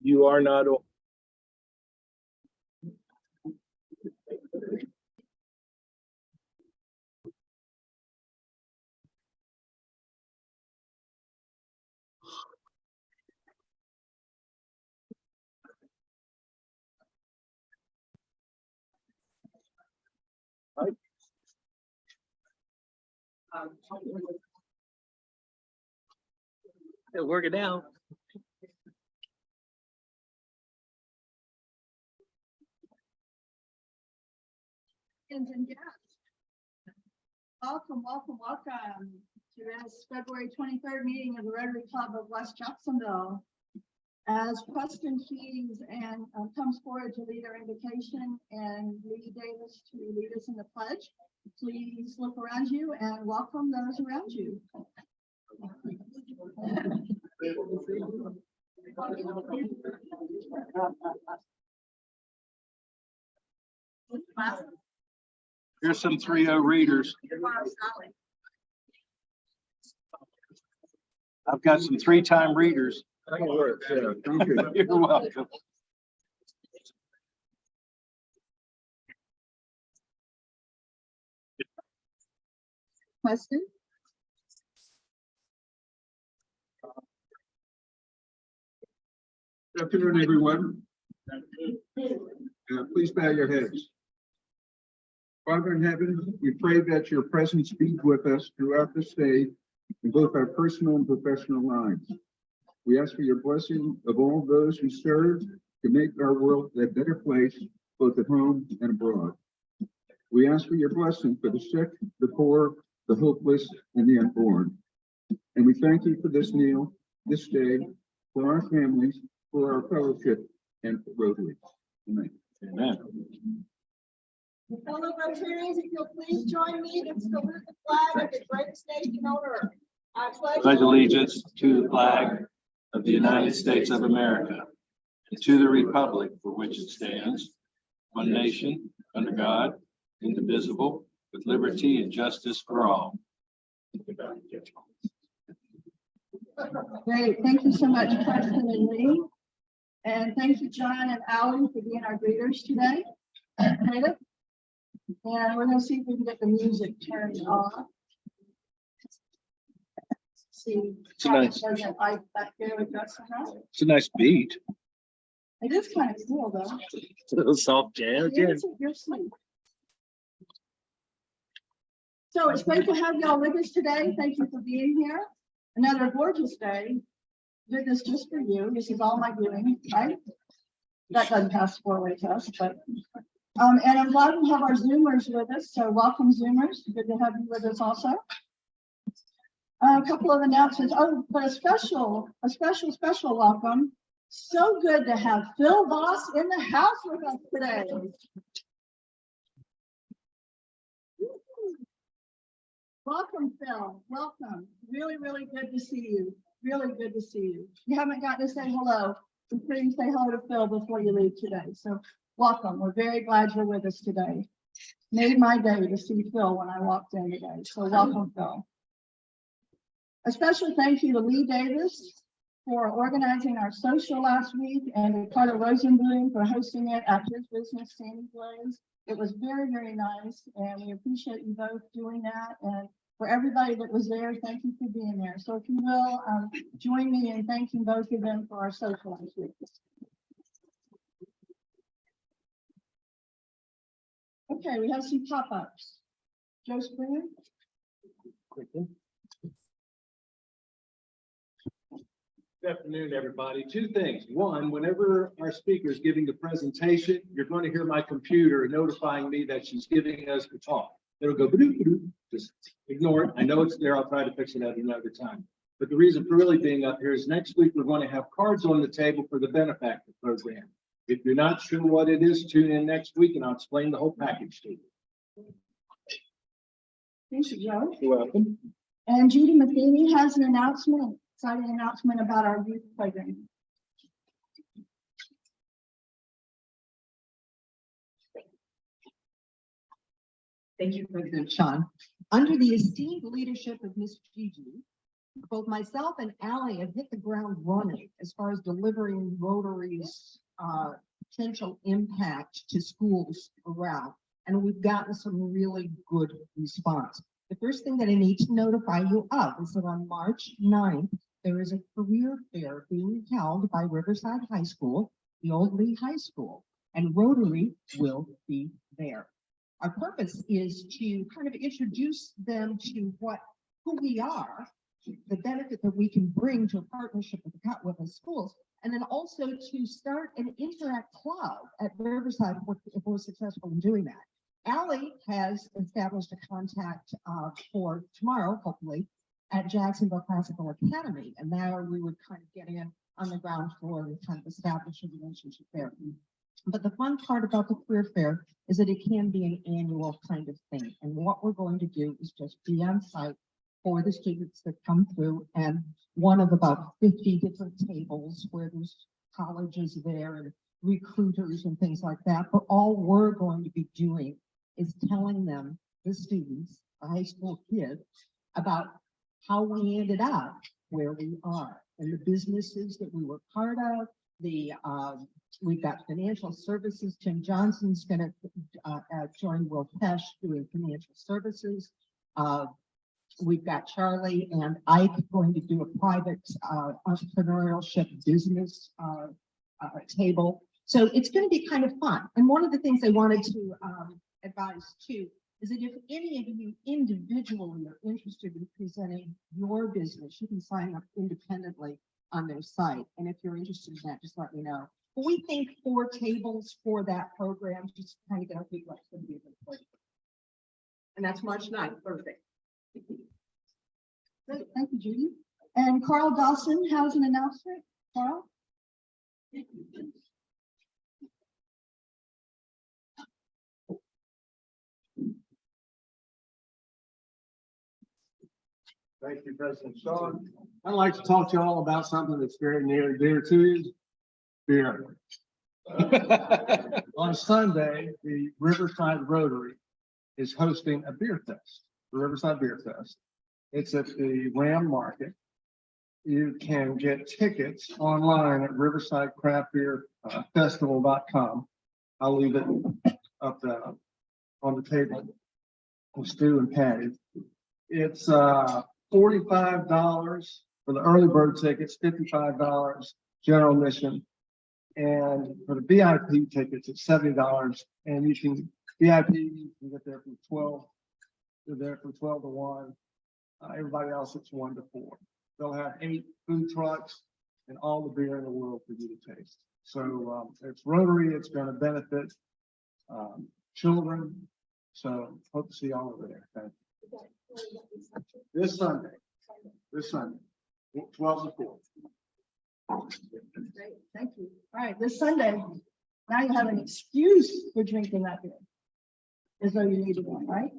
You are not old. It'll work it out. And guests, welcome to this February 23rd meeting of the Rotary Club of West Jacksonville. As Preston Keys and comes forward to lead our invocation and Lee Davis to lead us in the pledge, please look around you and welcome those around you. Here's some 3-0 readers. I've got some 3-time readers. You're welcome. Preston? Good afternoon, everyone. Please bow your heads. Father in heaven, we pray that your presence be with us throughout this day in both our personal and professional lives. We ask for your blessing of all those who serve to make our world a better place, both at home and abroad. We ask for your blessing for the sick, the poor, the hopeless, and the unborn. And we thank you for this meal, this day, for our families, for our fellowship, and for Rotary. Amen. Amen. Fellow Rotarians, if you'll please join me to salute the flag of the greatest nation on earth. I Pledge allegiance to the flag of the United States of America and to the republic for which it stands, one nation, under God, indivisible, with liberty and justice for all. Great, thank you so much, Preston and Lee. And thank you, John and Allie, for being our greeters today. And we're going to see if we can get the music turned off. See, It's a nice, back there with us. it's a nice beat. It is kind of cool, though. It's a little soft jazz. Yeah. You're sweet. So it's great to have y'all with us today. Thank you for being here. Another gorgeous day. Did this just for you. This is all my doing, right? That doesn't pass 4-way test, but and I'm glad we have our Zoomers with us. So welcome, Zoomers. Good to have you with us also. A couple of announcements. Oh, but a special welcome. So good to have Phil Voss in the house with us today. Welcome, Phil. Welcome. Really, really good to see you. Really good to see you. You haven't gotten to say hello. So please say hello to Phil before you leave today. So welcome. We're very glad you're with us today. Made my day to see Phil when I walked in today. So welcome, Phil. A special thank you to Lee Davis for organizing our social last week and to Carter Rosenblum for hosting it at his business, Sandy Blaze. It was very, very nice, and we appreciate you both doing that. And for everybody that was there, thank you for being there. So if you will, join me in thanking both of them for our social last week. Okay, we have some pop-ups. Joe Springer. Quickly. Good afternoon, everybody. 2 things. One, whenever our speaker is giving the presentation, you're going to hear my computer notifying me that she's giving us the talk. It'll go, just ignore it. I know it's there. I'll try to fix it at another time. But the reason for really being up here is next week, we're going to have cards on the table for the benefactor program. If you're not sure what it is, tune in next week and I'll explain the whole package to you. Thank you, Joe. You're welcome. And Judy Matheny has an announcement, exciting announcement about our youth program. Thank you, President Sean. Under the esteemed leadership of Ms. Gigi, both myself and Ally have hit the ground running as far as delivering Rotary's potential impact to schools around. And we've gotten some really good response. The first thing that I need to notify you of is that on March 9th, there is a career fair being held by Riverside High School, the old Lee High School, and Rotary will be there. Our purpose is to kind of introduce them to who we are, the benefit that we can bring to a partnership with the schools, and then also to start an Interact Club at Riverside if we're successful in doing that. Allie has established a contact for tomorrow, hopefully, at Jacksonville Classical Academy, and there we would kind of get in on the ground floor and kind of establish a relationship there. But the fun part about the career fair is that it can be an annual kind of thing. And what we're going to do is just be on site for the students that come through, and one of about 50 different tables where there's colleges there and recruiters and things like that. But all we're going to be doing is telling them, the students, the high school kids, about how we ended up where we are and the businesses that we were part of. We've got financial services. Tim Johnson's going to join Will Pesh doing financial services. We've got Charlie and Ike going to do a private entrepreneurship business table. So it's going to be kind of fun. And one of the things I wanted to advise too is that if any of you individually are interested in presenting your business, you can sign up independently on their site. And if you're interested in that, just let me know. But we think 4 tables for that program, just to kind of get our feet wet. It's going to be a good place. And that's March 9th, Thursday. Great, thank you, Judy. And Carl Dawson has an announcement. Carl? Thank you, President Sean. I'd like to talk to you all about something that's very near and dear to you, beer. On Sunday, the Riverside Rotary is hosting a beer fest, the Riverside Beer Fest. It's at the Ram Market. You can get tickets online at riversidecraftbeerfestival.com. I'll leave it up on the table with Stu and Patty. It's $45 for the early bird tickets, $55 general admission, and for the VIP tickets, it's $70. And you can VIP, you can get there from 12. You're there from 12 to 1. Everybody else, it's 1 to 4. They'll have 8 food trucks and all the beer in the world for you to taste. So it's Rotary. It's going to benefit children. So hope to see y'all over there. Thank you. This Sunday, 12 to 4. Great, thank you. All right, this Sunday, now you have an excuse for drinking that beer, as though you needed one, right?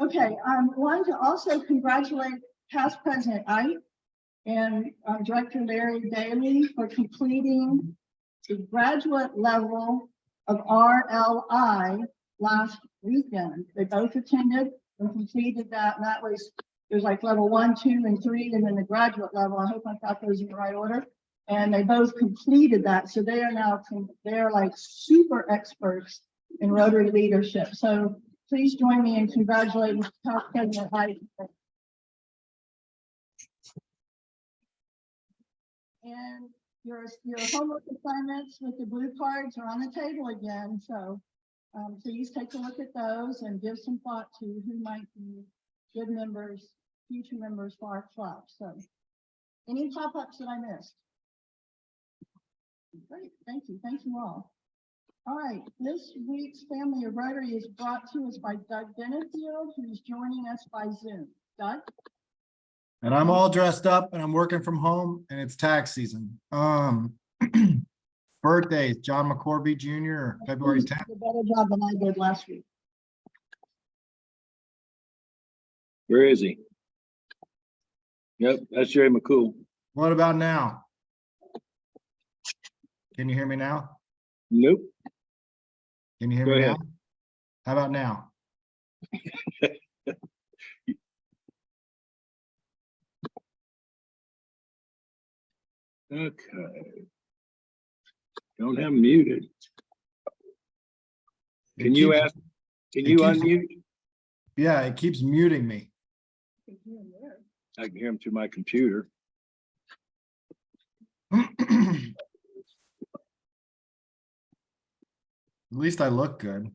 Okay, I wanted to also congratulate past President Ike and Director Larry Daly for completing the graduate level of RLI last weekend. They both attended and completed that, and that was, there's like level 1, 2, and 3, and then the graduate level. I hope I got those in the right order. And they both completed that, so they are now, they're like super experts in Rotary leadership. So please join me in congratulating past President Ike. And your homework assignments with the blue cards are on the table again. So please take a look at those and give some thought to who might be good members, future members for our club. So any pop-ups that I missed? Great, thank you. Thank you all. All right, this week's Family of Rotary is brought to us by Doug Benefield, who's joining us by Zoom. Doug? And I'm all dressed up and I'm working from home and it's tax season. Birthdays, John McCorvey Jr., February 10th. A better job than I did last week. Where is he? Yep, that's Jerry McCool. What about now? Can you hear me now? Nope. Can you hear Go me ahead. now? How about now? Okay. Don't have muted. It Can you keeps- ask, can it you keeps- unmute? Yeah, it keeps muting me. I can hear him through my computer. At least I look good.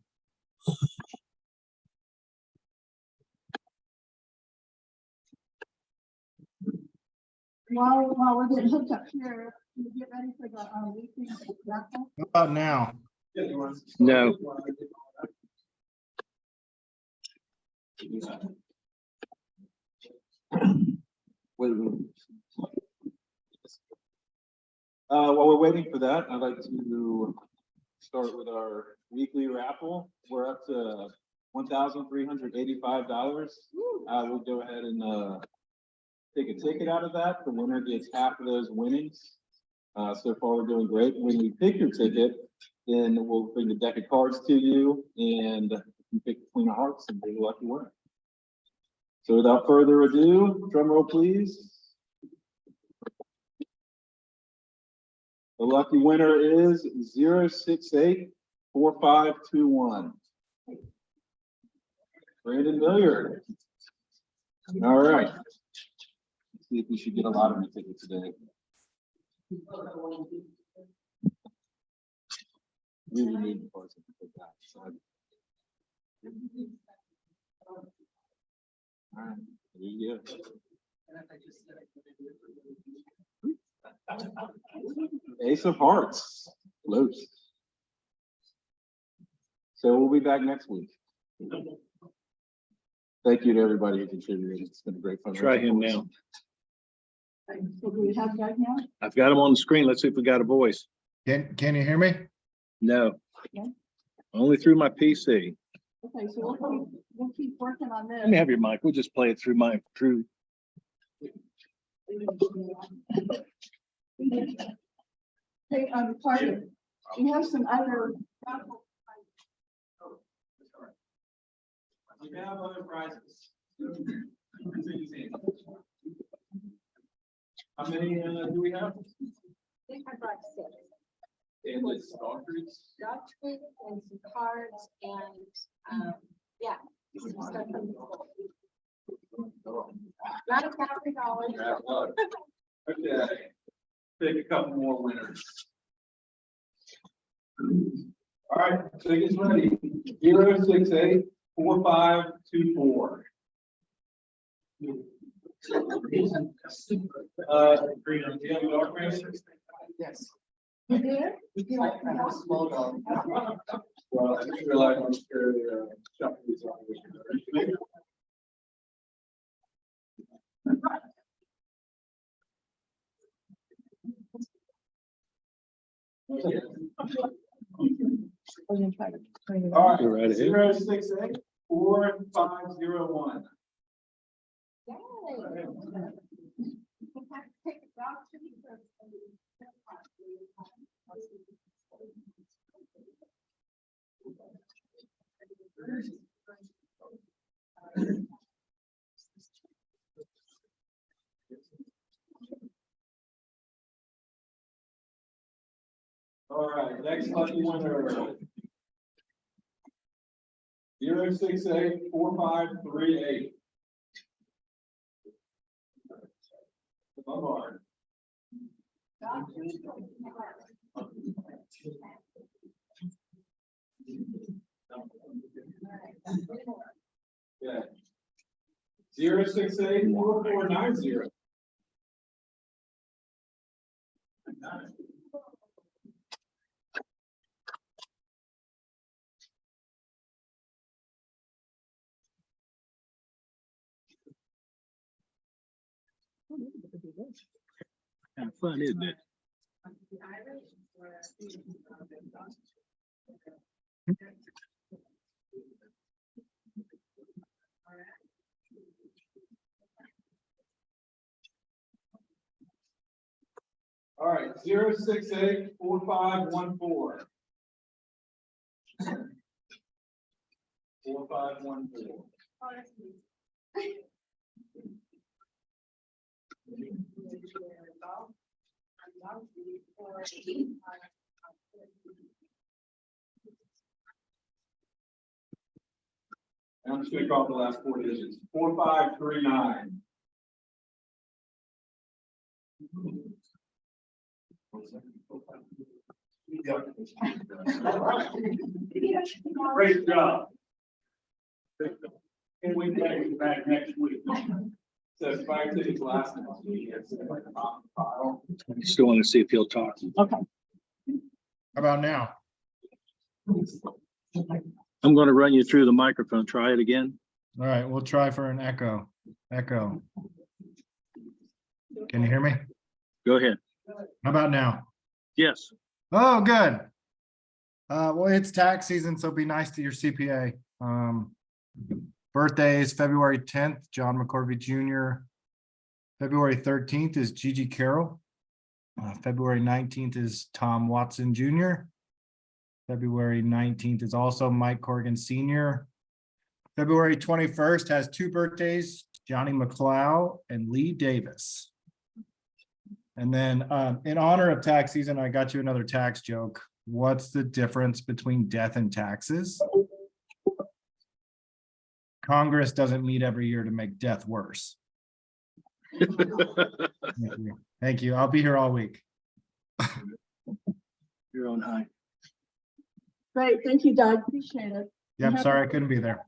While we're getting hooked up here, can we get ready for the weekly raffle? How about now? No. While we're waiting for that, I'd like to start with our weekly raffle. We're up to $1,385. We'll go ahead and take a ticket out of that. The winner gets half of those winnings. So far, we're doing great. When we pick your ticket, then we'll bring a deck of cards to you and you pick the Queen of Hearts and be the lucky winner. So without further ado, drum roll, please. The lucky winner is 0684521. Brandon Milliard. All right. Let's see if we should get a lottery ticket today. We would need the parts to put that. So. All right, there you go. Ace of Hearts, close. So we'll be back next week. Thank you to everybody who contributed. It's been a great fun. Try him now. So do we have Doug now? I've got him on the screen. Let's see if we got a voice. Can you hear me? No. Yeah. Only through my PC. Okay, so we'll keep working on this. Let me have your mic. We'll just play it through my through. Hey, Carter, we have some other. We have other prizes. How many do we have? I think I brought 6. And it's doctors. Dog treat and some cards and, yeah. some stuff from the school. Not $1,000. Okay. Pick a couple more winners. All right, tickets ready. 0684524. Do you have a dog race? Yes. You did? Like a small dog. Well, I just realized I'm scared of jumping these on. All Go right right, ahead. 0684501. Yay. Take a dog treat or- All right, next lucky winner. 0684538. Lombard. Yeah. 0684490. Kind of fun, isn't it? All right, 0684514. 4514. I'm just gonna call the last four digits, 4539. Great job. And we take you back next week. So if I take his last name, it's like a top file. Still want to see if he'll talk. Okay. How about now? I'm going to run you through the microphone. Try it again. All right, we'll try for an echo. Echo. Can you hear me? Go ahead. How about now? Yes. Oh, good. Well, it's tax season, so be nice to your CPA. Birthdays, February 10th, John McCorvey Jr. February 13th is Gigi Carroll. February 19th is Tom Watson Jr. February 19th is also Mike Corrigan Sr. February 21st has two birthdays, Johnny McLeod and Lee Davis. And then in honor of tax season, I got you another tax joke. What's the difference between death and taxes? Congress doesn't meet every year to make death worse. Thank you. Thank you. I'll be here all week. You're on high. Great. Thank you, Doug. Appreciate it. Yep, sorry I couldn't be there.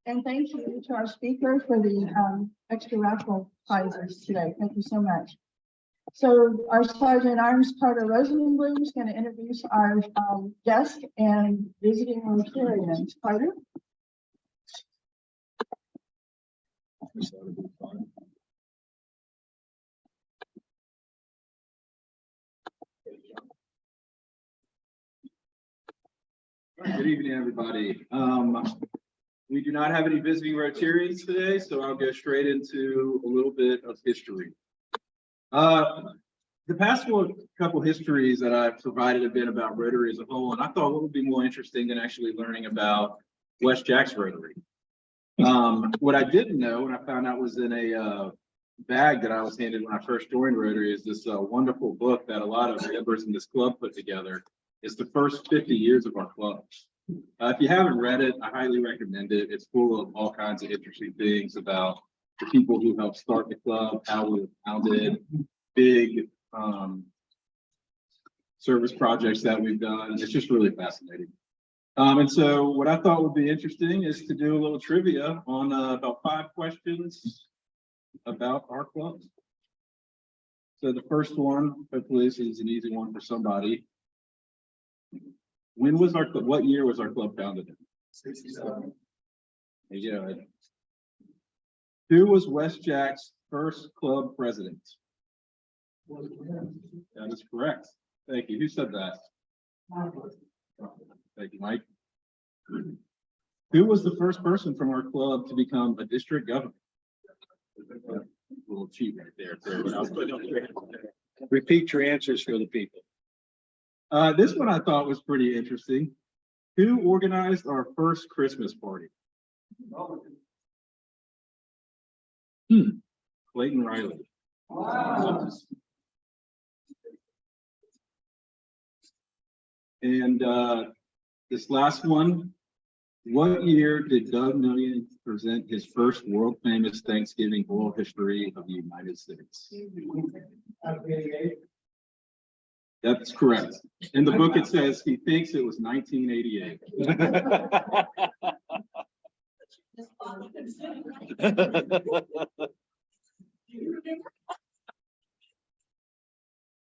And thank you to our speaker for the extra raffle prizes today. Thank you so much. So our Sergeant Arms Carter Rosenblum is going to introduce our guest and visiting Rotarians. Carter? Good evening, everybody. We do not have any visiting Rotarians today, so I'll go straight into a little bit of history. The past couple histories that I've provided have been about Rotary as a whole, and I thought what would be more interesting than actually learning about West Jax Rotary. What I didn't know, and I found out was in a bag that I was handed when I first joined Rotary, is this wonderful book that a lot of members in this club put together. It's the first 50 years of our club. If you haven't read it, I highly recommend it. It's full of all kinds of interesting things about the people who helped start the club, how we were founded, big service projects that we've done. It's just really fascinating. And so what I thought would be interesting is to do a little trivia on about 5 questions about our club. So the first one, hopefully this is an easy one for somebody. When was our club, what year was our club founded in? 67. There you go. Who was West Jack's first club president? That is correct. Thank you. Who said that? Thank you, Mike. Who was the first person from our club to become a district governor? A little cheat right there. But I was putting on the Repeat your answers for the people. This one I thought was pretty interesting. Who organized our first Christmas party? Clayton Riley. Wow. And this last one, what year did Doug Million present his first world famous Thanksgiving oral history of the United States? That's correct. In the book, it says he thinks it was 1988.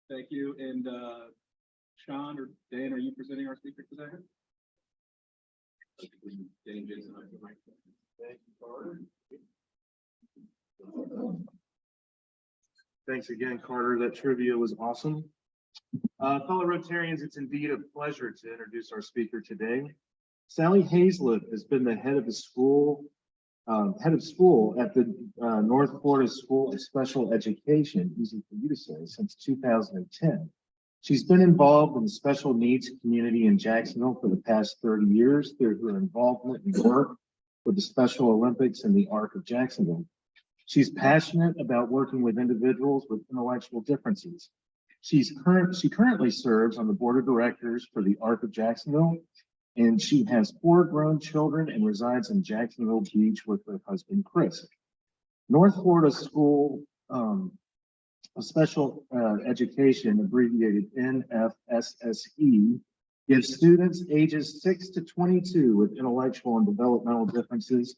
Thank you. And Sean or Dan, are you presenting our speaker today? Dan Jason, thank you, Carter. Thanks again, Carter. That trivia was awesome. Fellow Rotarians, it's indeed a pleasure to introduce our speaker today. Sally Hazelip has been the head of school at the North Florida School of Special Education, easy for you to say, since 2010. She's been involved in the special needs community in Jacksonville for the past 30 years through her involvement and work with the Special Olympics and the Arc of Jacksonville. She's passionate about working with individuals with intellectual differences. She currently serves on the board of directors for the Arc of Jacksonville. And she has 4 grown children and resides in Jacksonville Beach with her husband, Chris. North Florida School of Special Education, abbreviated NFSSE, gives students ages 6 to 22 with intellectual and developmental differences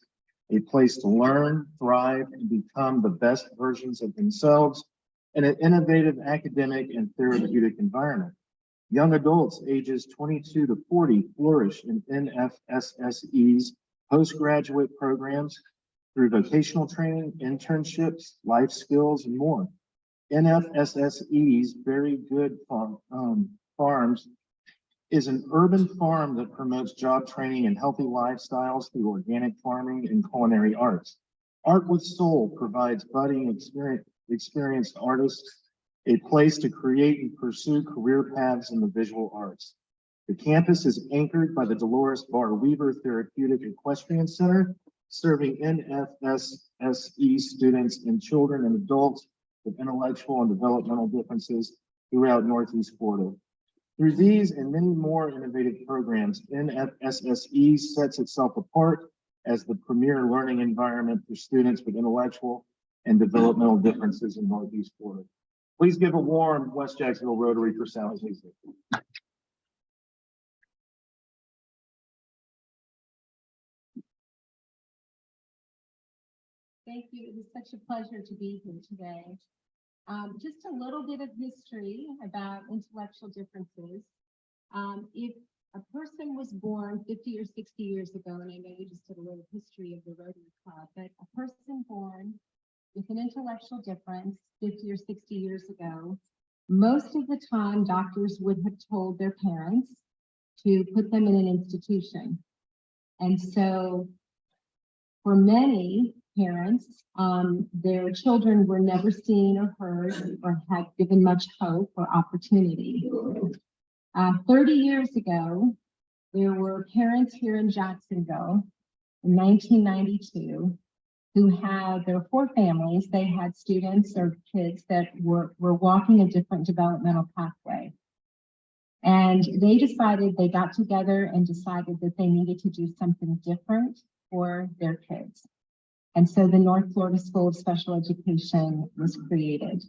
a place to learn, thrive, and become the best versions of themselves in an innovative academic and therapeutic environment. Young adults ages 22 to 40 flourish in NFSSE's postgraduate programs through vocational training, internships, life skills, and more. NFSSE's Very Good Farms is an urban farm that promotes job training and healthy lifestyles through organic farming and culinary arts. Art with Soul provides budding experienced artists a place to create and pursue career paths in the visual arts. The campus is anchored by the Dolores Barr Weaver Therapeutic Equestrian Center, serving NFSSE students and children and adults with intellectual and developmental differences throughout Northeast Florida. Through these and many more innovative programs, NFSSE sets itself apart as the premier learning environment for students with intellectual and developmental differences in Northeast Florida. Please give a warm West Jacksonville Rotary for Sally Hazelip. Thank you. It was such a pleasure to be here today. Just a little bit of history about intellectual differences. If a person was born 50 or 60 years ago, and I know you just did a little history of the Rotary Club, but a person born with an intellectual difference 50 or 60 years ago, most of the time doctors would have told their parents to put them in an institution. And so for many parents, their children were never seen or heard or had given much hope or opportunity. 30 years ago, there were parents here in Jacksonville in 1992 who had their 4 families. They had students or kids that were walking a different developmental pathway. And they got together and decided that they needed to do something different for their kids. And so the North Florida School of Special Education was created.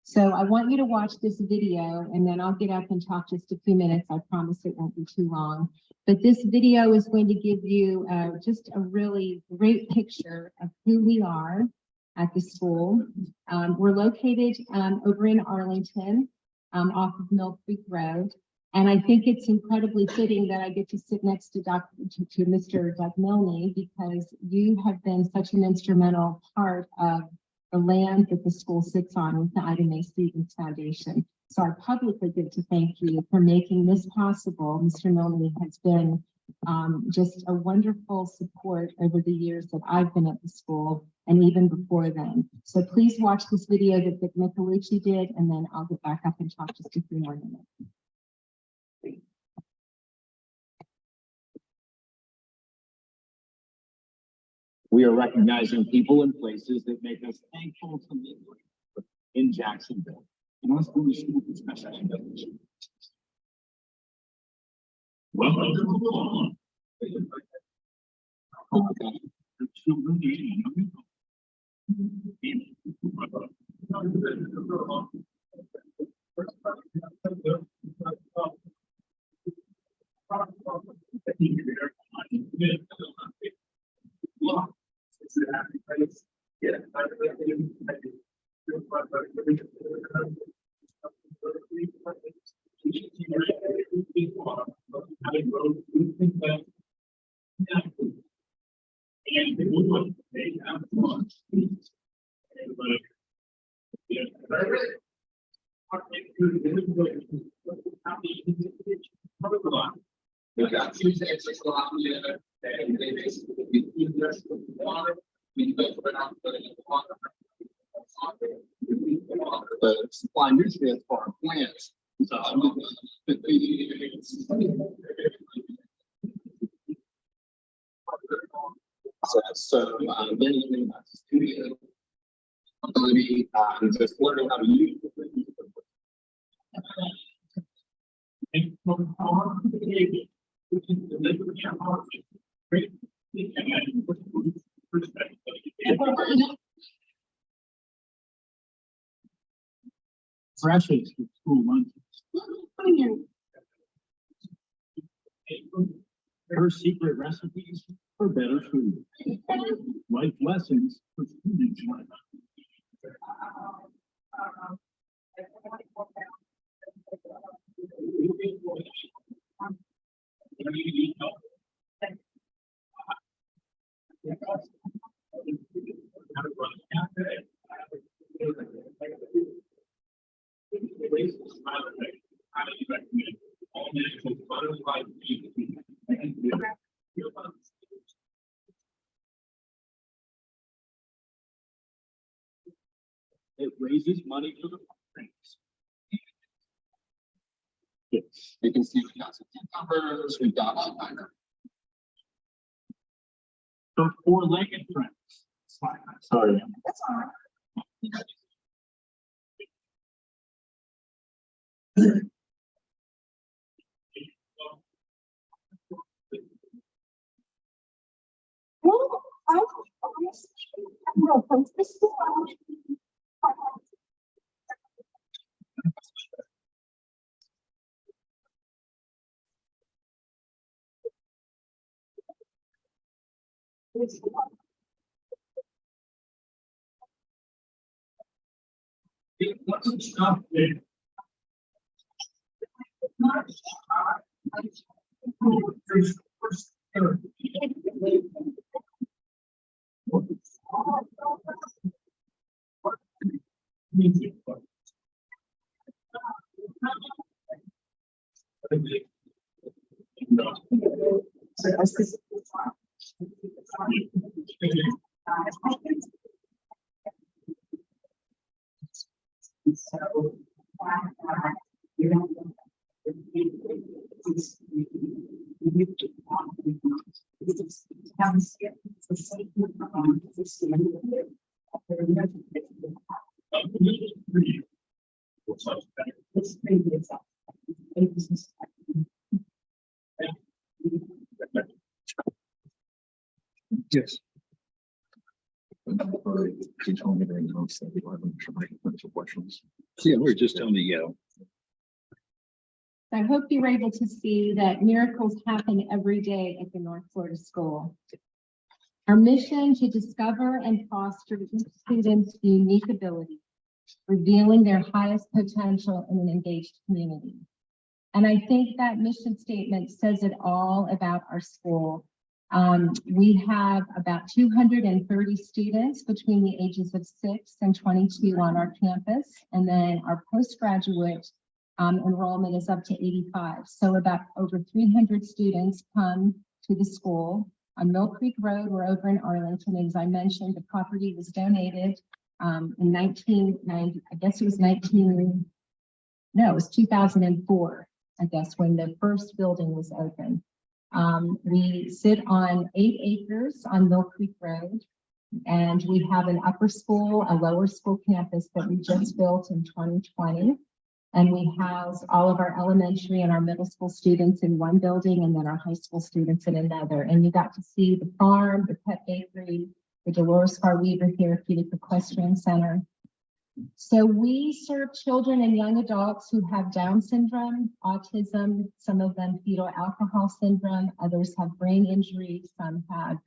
So I want you to watch this video, and then I'll get up and talk just a few minutes. I promise it won't be too long. But this video is going to give you just a really great picture of who we are at the school. We're located over in Arlington, off of Mill Creek Road. And I think it's incredibly fitting that I get to sit next to Mr. Doug Milne, because you have been such an instrumental part of the land that the school sits on with the Ida Mae Stevens Foundation. So I publicly get to thank you for making this possible. Mr. Milne has been just a wonderful support over the years that I've been at the school and even before then. So please watch this video that Vic Michelucci did, and then I'll get back up and talk just a few more minutes. We are recognizing people and places that make us thankful to live in Jacksonville. North Florida School for Special Education. Welcome to the lawn. Supply nutrients for our plants. Many studio ability, just learning how to use Freshers to school lunch. Her secret recipes for better food. Life lessons for students. It raises money for the parents. Yes, you can see we got some cucumbers, we got all kinds of. The four-legged friends. Sorry. That's all right. Well, I will post this. It wasn't stop there. Yes. She told me during notes that we were having a bunch of questions. Yeah, we're just telling you, I hope you were able to see that miracles happen every day at the North Florida School. Our mission to discover and foster each student's unique ability, revealing their highest potential in an engaged community. And I think that mission statement says it all about our school. We have about 230 students between the ages of 6 and 22 on our campus. And then our postgraduate enrollment is up to 85. So about over 300 students come to the school. On Mill Creek Road, we're over in Arlington. As I mentioned, the property was donated in 1990, I guess it was 2004, I guess, when the first building was open. We sit on 8 acres on Mill Creek Road, and we have an upper school, a lower school campus that we just built in 2020. And we house all of our elementary and our middle school students in one building, and then our high school students in another. And you got to see the farm, the pet bakery, the Dolores Farr Weaver Therapeutic Equestrian Center. So we serve children and young adults who have Down syndrome, autism, some of them fetal alcohol syndrome, others have brain injury, some have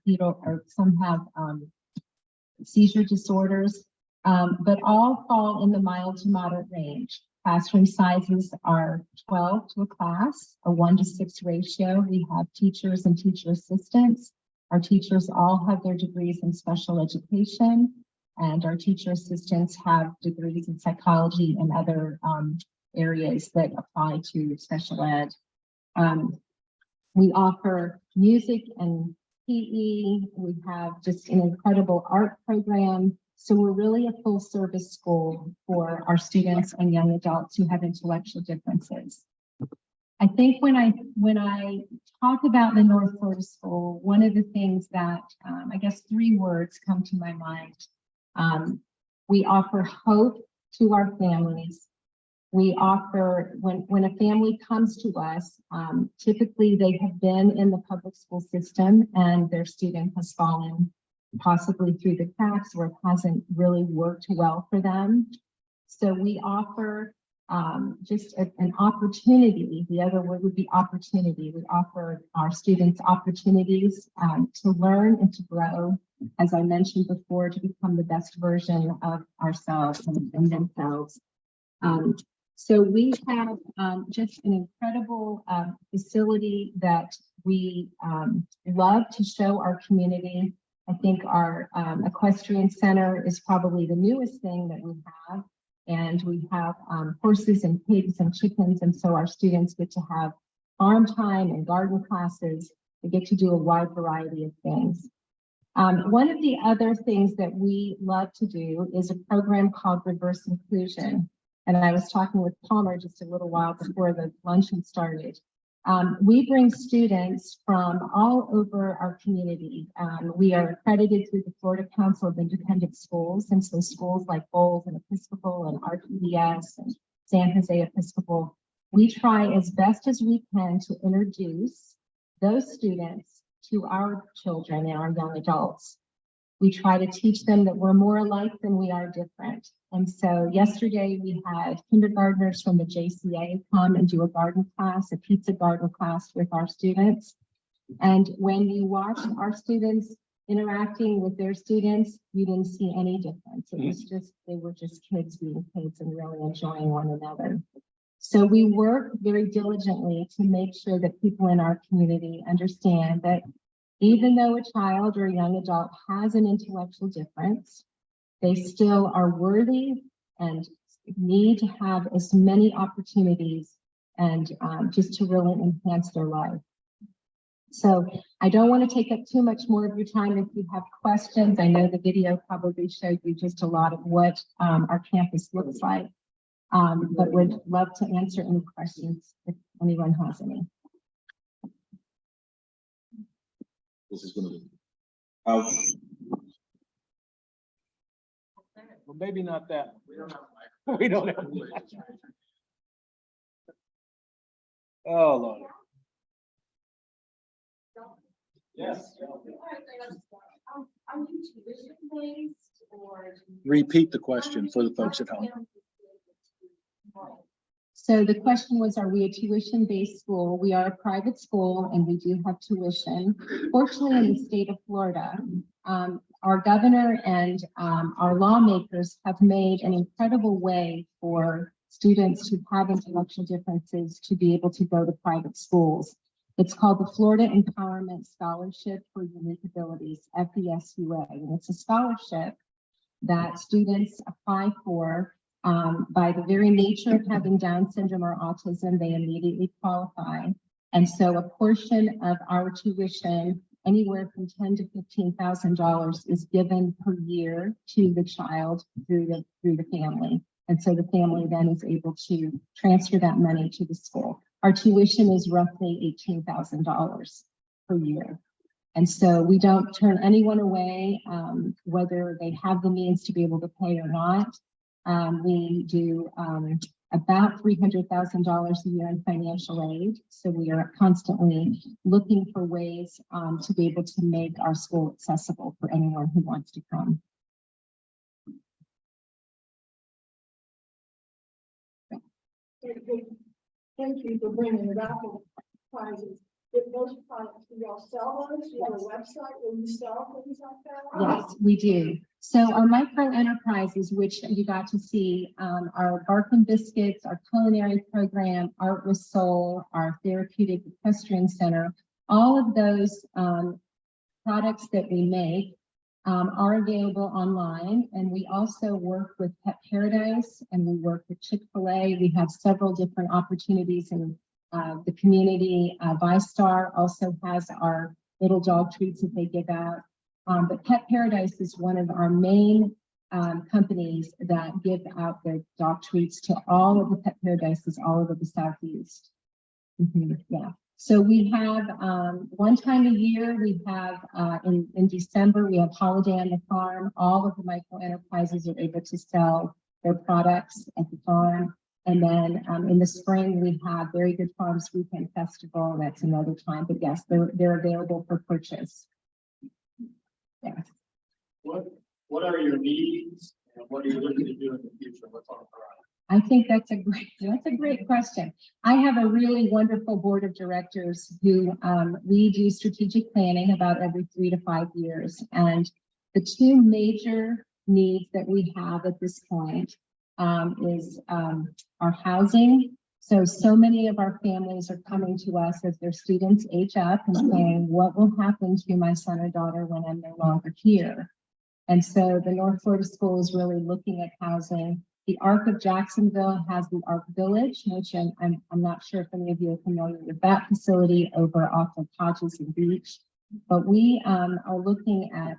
seizure disorders, but all fall in the mild to moderate range. Classroom sizes are 12 to a class, a 1:6 ratio. We have teachers and teacher assistants. Our teachers all have their degrees in special education, and our teacher assistants have degrees in psychology and other areas that apply to special ed. We offer music and PE. We have just an incredible art program. So we're really a full service school for our students and young adults who have intellectual differences. I think when I talk about the North Florida School, one of the things that I guess 3 words come to my mind. We offer hope to our families. We offer, when a family comes to us, typically they have been in the public school system and their student has fallen possibly through the cracks where it hasn't really worked well for them. So we offer just an opportunity. The other word would be opportunity. We offer our students opportunities to learn and to grow, as I mentioned before, to become the best version of ourselves and themselves. So we have just an incredible facility that we love to show our community. I think our equestrian center is probably the newest thing that we have. And we have horses and pigs and chickens. And so our students get to have farm time and garden classes. They get to do a wide variety of things. One of the other things that we love to do is a program called Reverse Inclusion. And I was talking with Palmer just a little while before the luncheon started. We bring students from all over our community. We are accredited through the Florida Council of Independent Schools. And so schools like Bowles and Episcopal and RPDS and San Jose Episcopal, we try as best as we can to introduce those students to our children and our young adults. We try to teach them that we're more alike than we are different. And so yesterday we had kindergartners from the JCA come and do a garden class, a pizza garden class with our students. And when you watch our students interacting with their students, you didn't see any difference. It was just, they were just kids being kids and really enjoying one another. So we work very diligently to make sure that people in our community understand that even though a child or a young adult has an intellectual difference, they still are worthy and need to have as many opportunities and just to really enhance their life. So I don't want to take up too much more of your time. If you have questions, I know the video probably showed you just a lot of what our campus looks like, but would love to answer any questions if anyone has any. This is gonna be. Well, maybe not that. We don't have. Oh, Lord. Yes. Are you tuition based or? Repeat the question for the folks at home. So the question was, are we a tuition-based school? We are a private school and we do have tuition. Fortunately, in the state of Florida, our governor and our lawmakers have made an incredible way for students who have intellectual differences to be able to go to private schools. It's called the Florida Empowerment Scholarship for Unique Abilities, FESUA. And it's a scholarship that students apply for. By the very nature of having Down syndrome or autism, they immediately qualify. And so a portion of our tuition, anywhere from $10,000 to $15,000, is given per year to the child through the family. And so the family then is able to transfer that money to the school. Our tuition is roughly $18,000 per year. And so we don't turn anyone away, whether they have the means to be able to pay or not. We do about $300,000 a year in financial aid. So we are constantly looking for ways to be able to make our school accessible for anyone who wants to come. Thank you for bringing it up. Prizes. If those products, do y'all sell those? Do you have a website where you sell things like that? Yes, we do. So our micro enterprises, which you got to see, our Barkin Biscuits, our culinary program, Art with Soul, our therapeutic equestrian center, all of those products that we make are available online. And we also work with Pet Paradise and we work with Chick-fil-A. We have several different opportunities in the community. ViStar also has our little dog treats that they give out. But Pet Paradise is one of our main companies that give out their dog treats to all of the Pet Paradises all over the Southeast. Yeah. So we have one time a year, we have in December, we have Holiday on the Farm. All of the micro enterprises are able to sell their products at the farm. And then in the spring, we have Very Good Farms Weekend Festival. That's another time, but yes, they're available for purchase. Yes. What are your needs and what are you looking to do in the future? What's on the horizon? I think that's a great question. I have a really wonderful board of directors who we do strategic planning about every 3 to 5 years. And the two major needs that we have at this point is our housing. So many of our families are coming to us as their students age up and saying, what will happen to my son or daughter when I'm no longer here? And so the North Florida School is really looking at housing. The Arc of Jacksonville has the Arc Village, which I'm not sure if any of you are familiar with that facility over off of Hodges and Beach. But we are looking at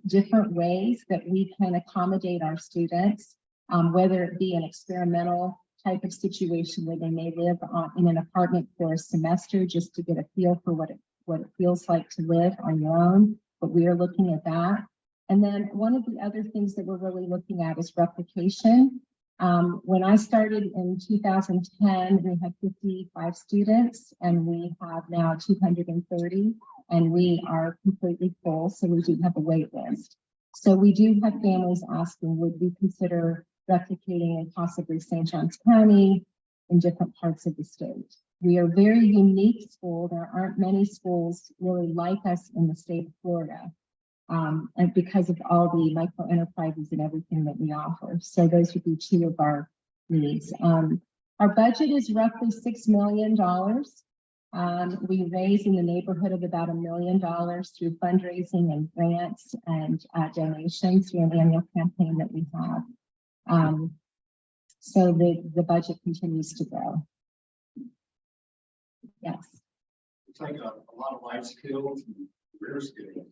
different ways that we can accommodate our students, whether it be an experimental type of situation where they may live in an apartment for a semester just to get a feel for what it feels like to live on your own. But we are looking at that. And then one of the other things that we're really looking at is replication. When I started in 2010, we had 55 students and we have now 230 and we are completely full. So we do have a wait list. So we do have families asking, would we consider replicating in possibly St. Johns County in different parts of the state? We are a very unique school. There aren't many schools really like us in the state of Florida. And because of all the micro enterprises and everything that we offer. So those would be two of our needs. Our budget is roughly $6 million. We raise in the neighborhood of about $1 million through fundraising and grants and donations through an annual campaign that we have. So the budget continues to grow. Yes. It's like a lot of life skills and career skills.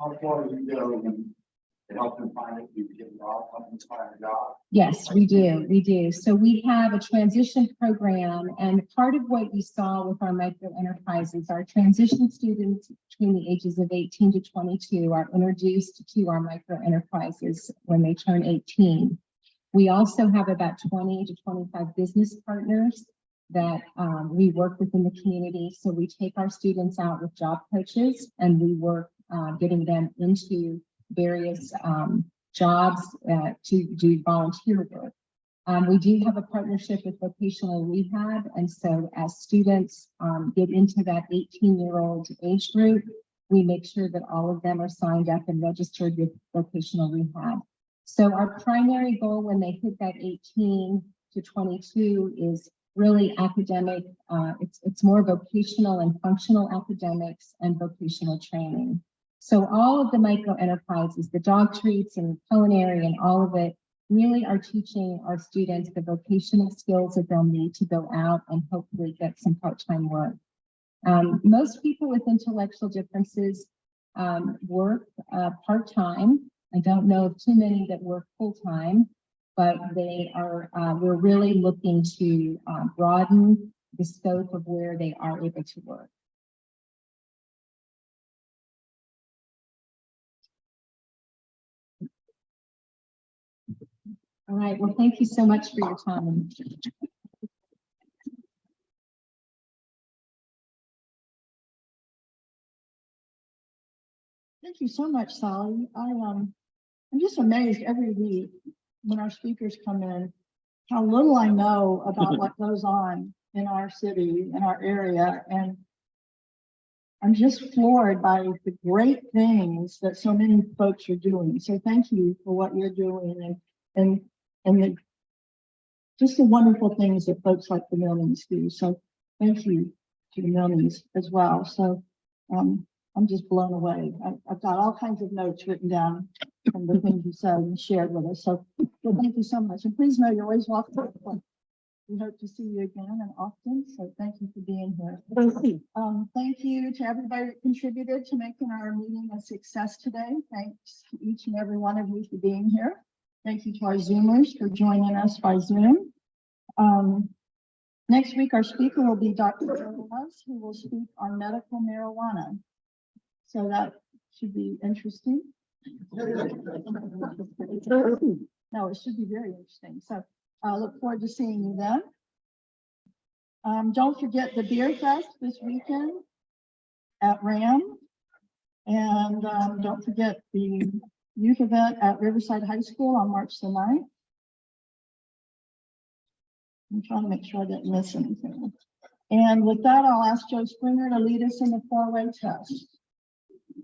How far do you go to help them find it? Do you get involved, help them find a job? Yes, we do. We do. So we have a transition program, and part of what you saw with our micro enterprises, our transition students between the ages of 18 to 22 are introduced to our micro enterprises when they turn 18. We also have about 20 to 25 business partners that we work with in the community. So we take our students out with job coaches and we work getting them into various jobs to do volunteer work. We do have a partnership with vocational rehab. And so as students get into that 18-year-old age group, we make sure that all of them are signed up and registered with vocational rehab. So our primary goal when they hit that 18 to 22 is really academic. It's more vocational and functional academics and vocational training. So all of the micro enterprises, the dog treats and culinary and all of it really are teaching our students the vocational skills that they'll need to go out and hopefully get some part-time work. Most people with intellectual differences work part-time. I don't know of too many that work full-time, but they are, we're really looking to broaden the scope of where they are able to work. All right, well, thank you so much for your time. Thank you so much, Sally. I'm just amazed every week when our speakers come in, how little I know about what goes on in our city, in our area. And I'm just floored by the great things that so many folks are doing. So thank you for what you're doing and just the wonderful things that folks like the Millings do. So thank you to the Millings as well. So I'm just blown away. I've got all kinds of notes written down from the things you said and shared with us. So thank you so much. And please know you're always welcome. We hope to see you again and often. So thank you for being here. Thank you to everybody that contributed to making our meeting a success today. Thanks to each and every one of you for being here. Thank you to our Zoomers for joining us by Zoom. Next week, our speaker will be Dr. Jonas, who will speak on medical marijuana. So that should be interesting. No, it should be very interesting. So I look forward to seeing you then. Don't forget the Beer Fest this weekend at RAM. And don't forget the youth event at Riverside High School on March the 9th. I'm trying to make sure I didn't miss anything. And with that, I'll ask Joe Springer to lead us in the four-way test.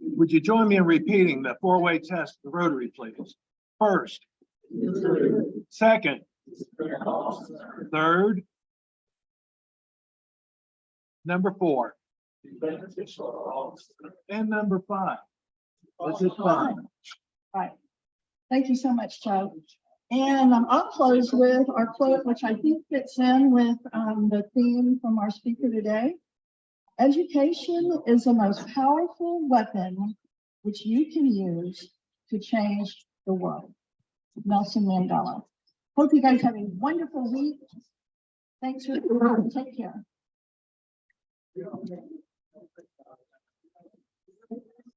Would you join me in repeating the four-way test of the Rotary, please? First. Second. Third. Number 4. And number 5. Was it fun? Right. Thank you so much, Joe. And I'll close with our quote, which I think fits in with the theme from our speaker today. Education is the most powerful weapon which you can use to change the world. Nelson Mandela. Hope you guys have a wonderful week. Thanks for the time. Take care.